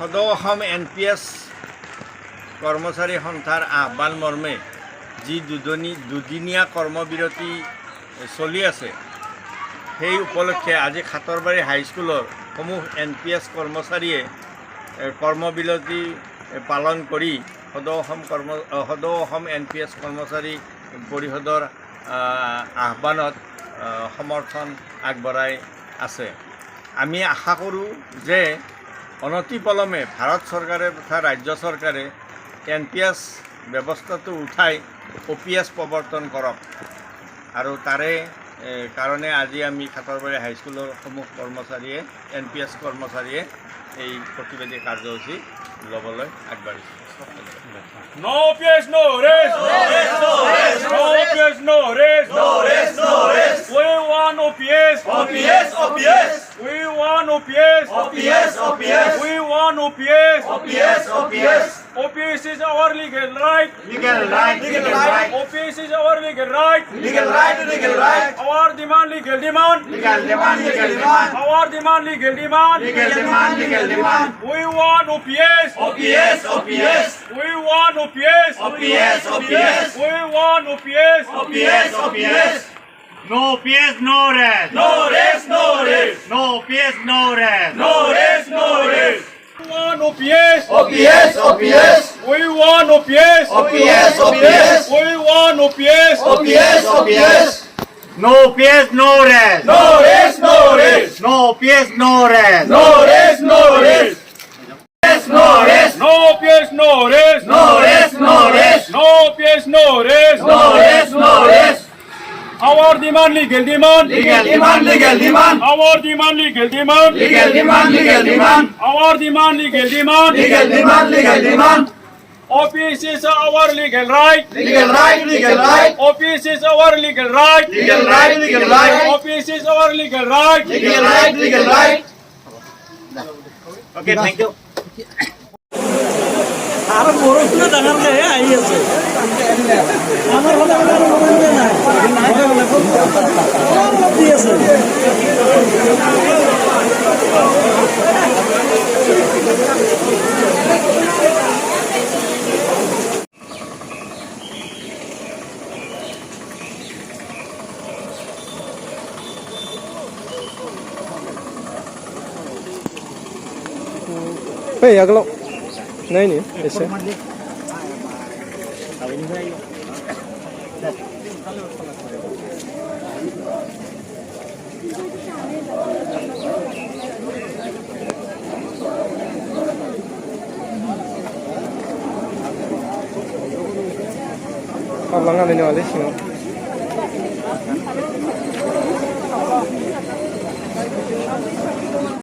সদৌ অসম NPS কৰ্মচাৰী সন্থাৰ আহ্বান মৰ্মে যি দুদিনীয়া কৰ্মবিৰতি চলি আছে, সেই উপলক্ষে আজি খাতৰবাৰী হাইস্কুলৰ সমূহ NPS কৰ্মচাৰীয়ে কৰ্মবিৰতি পালন কৰি সদৌ অসম NPS কৰ্মচাৰী পৰিষদৰ আহ্বানত সমৰ্থন আগবঢ়াই আছে। আমি আশা কৰোঁ যে অনতিপলমে ভাৰত চৰকাৰে তথা ৰাজ্য চৰকাৰে NPS ব্যৱস্থাটো উঠাই OPS প্ৰৱৰ্তন কৰক, আৰু তাৰে কাৰণে আজি আমি খাতৰবাৰী হাইস্কুলৰ সমূহ কৰ্মচাৰীয়ে NPS কৰ্মচাৰীয়ে এই প্ৰতিবাদী কাৰ্যসূচী ল'বলৈ আগবাঢ়িছে। No OPS, no rest. No rest, no rest. No OPS, no rest. No rest, no rest. We want OPS. OPS, OPS. We want OPS. OPS, OPS. We want OPS. OPS, OPS. OPS is our legal right. Legal right, legal right. OPS is our legal right. Legal right, legal right. Our demand, legal demand. Legal demand, legal demand. Our demand, legal demand. Legal demand, legal demand. We want OPS. OPS, OPS. We want OPS. OPS, OPS. We want OPS. OPS, OPS. No OPS, no rest. No rest, no rest. No OPS, no rest. No rest, no rest. We want OPS. OPS, OPS. We want OPS. OPS, OPS. We want OPS. OPS, OPS. No OPS, no rest. No rest, no rest. No OPS, no rest. No rest, no rest. No rest. No OPS, no rest. No rest, no rest. No OPS, no rest. No rest, no rest. Our demand, legal demand. Legal demand, legal demand. Our demand, legal demand. Legal demand, legal demand. Our demand, legal demand. Legal demand, legal demand. OPS is our legal right. Legal right, legal right. OPS is our legal right. Legal right, legal right. OPS is our legal right. Legal right, legal right. Okay, thank you. আর বড়গুলো দেখার গায়ে I আছে আমার হলে নাই দিয়েছে Hey, aglo. नहीं नहीं ऐसे अब लंगा लेने वाले